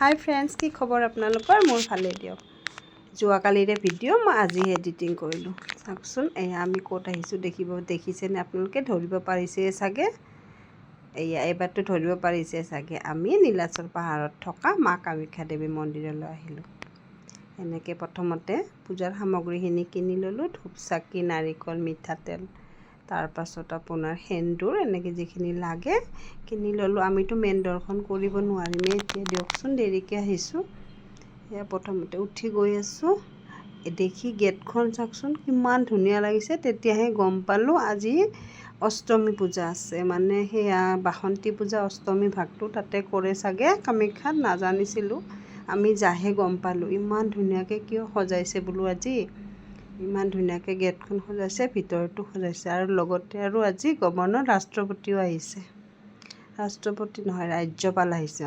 হাই friends, কি খবৰ আপোনালোকৰ? মোৰ ভালেই দিয়ক। যোৱাকালিৰে ভিডিঅ' মই আজি এডিটিং কৰিলোঁ। চাওকচোন, এয়া আমি ক'ত আহিছোঁ দেখিছেনে আপোনালোকে? ধৰিব পাৰিছে চাগে। এইবাৰতো ধৰিব পাৰিছে চাগে। আমি নীলাচল পাহাৰত থকা মা কামাখ্যা দেৱী মন্দিৰলৈ আহিলোঁ। এনেকৈ প্ৰথমতে পূজাৰ সামগ্ৰীখিনি কিনি ল'লোঁ। ধূপ চাকি, নাৰিকল, মিঠাতেল, তাৰপাছত আপোনাৰ সেন্দুৰ, এনেকৈ যিখিনি লাগে কিনি ল'লোঁ। আমিতো মেইন দৰ্শন কৰিব নোৱাৰিমেই এতিয়া, দিয়কচোন, দেৰিকৈ আহিছোঁ। এয়া প্ৰথমতে উঠি গৈ আছোঁ। দেখি গেটখন চাওকচোন, কিমান ধুনীয়া লাগিছে। তেতিয়াহে গম পালোঁ আজি অষ্টমী পূজা আছে। মানে সেয়া বাসন্তী পূজা অষ্টমী ভাগটো তাতে কৰে চাগে কামাখ্যাত, নাজানিছিলোঁ। আমি যাহে গম পালোঁ। ইমান ধুনীয়াকৈ কিয় সজাইছে বোলো আজি। ইমান ধুনীয়াকৈ গেটখন সজাইছে, ভিতৰতো সজাইছে। আৰু লগতে আৰু আজি গভৰ্ণৰ ৰাষ্ট্ৰপতিও আহিছে। ৰাষ্ট্ৰপতি নহয়, ৰাজ্যপাল আহিছে।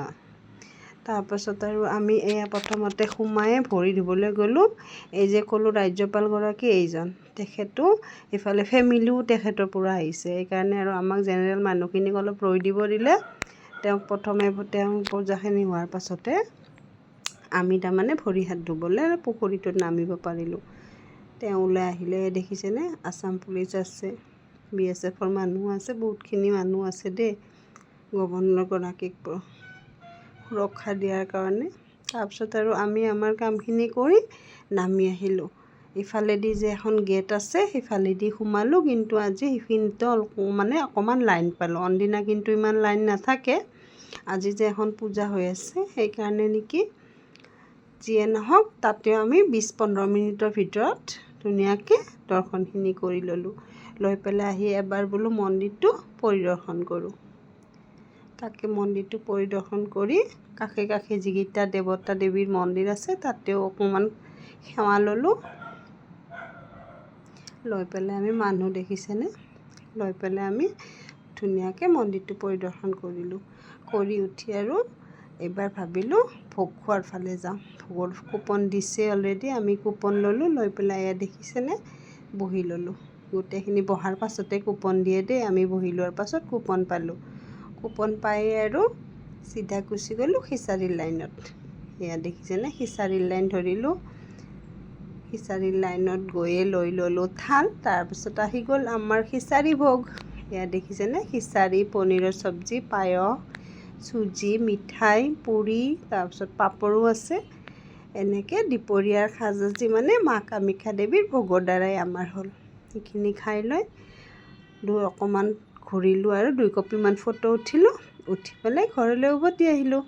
তাৰপাছত আৰু আমি এয়া প্ৰথমতে সোমাই ভৰি ধুবলৈ গ'লোঁ। এই যে ক'লোঁ ৰাজ্যপালগৰাকী এইজন, তেখেতো ইফালে ফেমিলিও তেখেতৰ পৰা আহিছে। সেইকাৰণে আৰু আমাক জেনেৰেল মানুহখিনিক অলপ ৰৈ দিব দিলে। তেওঁক পূজাখিনি হোৱাৰ পাছতে আমি তাৰমানে ভৰি হাত ধুবলৈ পুখুৰীটোত নামিব পাৰিলোঁ। তেওঁ ওলাই আহিলে, দেখিছেনে? আছাম পুলিচ আছে, BSFৰ মানুহ আছে, বহুতখিনি মানুহ আছে দেই, গভৰ্ণৰগৰাকীক সুৰক্ষা দিয়াৰ কাৰণে। তাৰপিছত আৰু আমি আমাৰ কামখিনি কৰি নামি আহিলোঁ। ইফালেদি যে এখন গেট আছে সেইফালেদি সোমালোঁ, কিন্তু আজি সেইখিনিতো অকণমান লাইন পালোঁ। অনদিনা কিন্তু ইমান লাইন নাথাকে। আজি যে এখন পূজা হৈ আছে সেইকাৰণে নেকি, যিয়ে নহওক, তাতেও আমি 20-15 মিনিটৰ ভিতৰত ধুনীয়াকৈ দৰ্শনখিনি কৰি ল'লোঁ। লৈ পেলাই আহি এবাৰ বোলো মন্দিৰটো পৰিদৰ্শন কৰোঁ। তাকে মন্দিৰটো পৰিদৰ্শন কৰি কাষে কাষে যিকেইটা দেৱতা দেৱীৰ মন্দিৰ আছে তাতেও অকণমান সেৱা ল'লোঁ। লৈ পেলাই আমি মানুহ দেখিছেনে? লৈ পেলাই আমি ধুনীয়াকৈ মন্দিৰটো পৰিদৰ্শন কৰিলোঁ। কৰি উঠি আৰু এইবাৰ ভাবিলোঁ ভোগ খোৱাৰ ফালে যাওঁ। ভোগৰ কুপন দিছে অলৰেডি, আমি কুপন ল'লোঁ। লৈ পেলাই এয়া দেখিছেনে? বহি ল'লোঁ। গোটেইখিনি বহাৰ পাছতে কুপন দিয়ে দেই। আমি বহি লোৱাৰ পাছত কুপন পালোঁ। কুপন পাই আৰু চিধা গুচি গ'লোঁ খিচাৰীৰ লাইনত। এয়া দেখিছেনে? খিচাৰীৰ লাইন ধৰিলোঁ। খিচাৰীৰ লাইনত গৈয়ে লৈ ল'লোঁ থাল। তাৰপিছত আহি গ'ল আমাৰ খিচাৰী ভোগ। এয়া দেখিছেনে? খিচাৰী, পনীৰৰ চব্জি, পায়স, চুজি, মিঠাই, পুৰি, তাৰপিছত পাপৰো আছে। এনেকৈ দুপৰীয়াৰ সাজ আজি মানে মা কামাখ্যা দেৱীৰ ভোগৰ দ্বাৰাই আমাৰ হ'ল। সেইখিনি খাই লৈ অকণমান ঘূৰিলোঁ আৰু 2 কপিমান ফটো উঠিলোঁ। উঠি পেলাই ঘৰলৈ উভতি আহিলোঁ।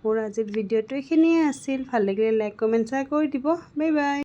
মোৰ আজিৰ ভিডিঅ'টো এইখিনিয়ে আছিল। ভাল লাগিলে লাইক, কমেণ্ট, শ্বেয়াৰ কৰি দিব। Bye bye.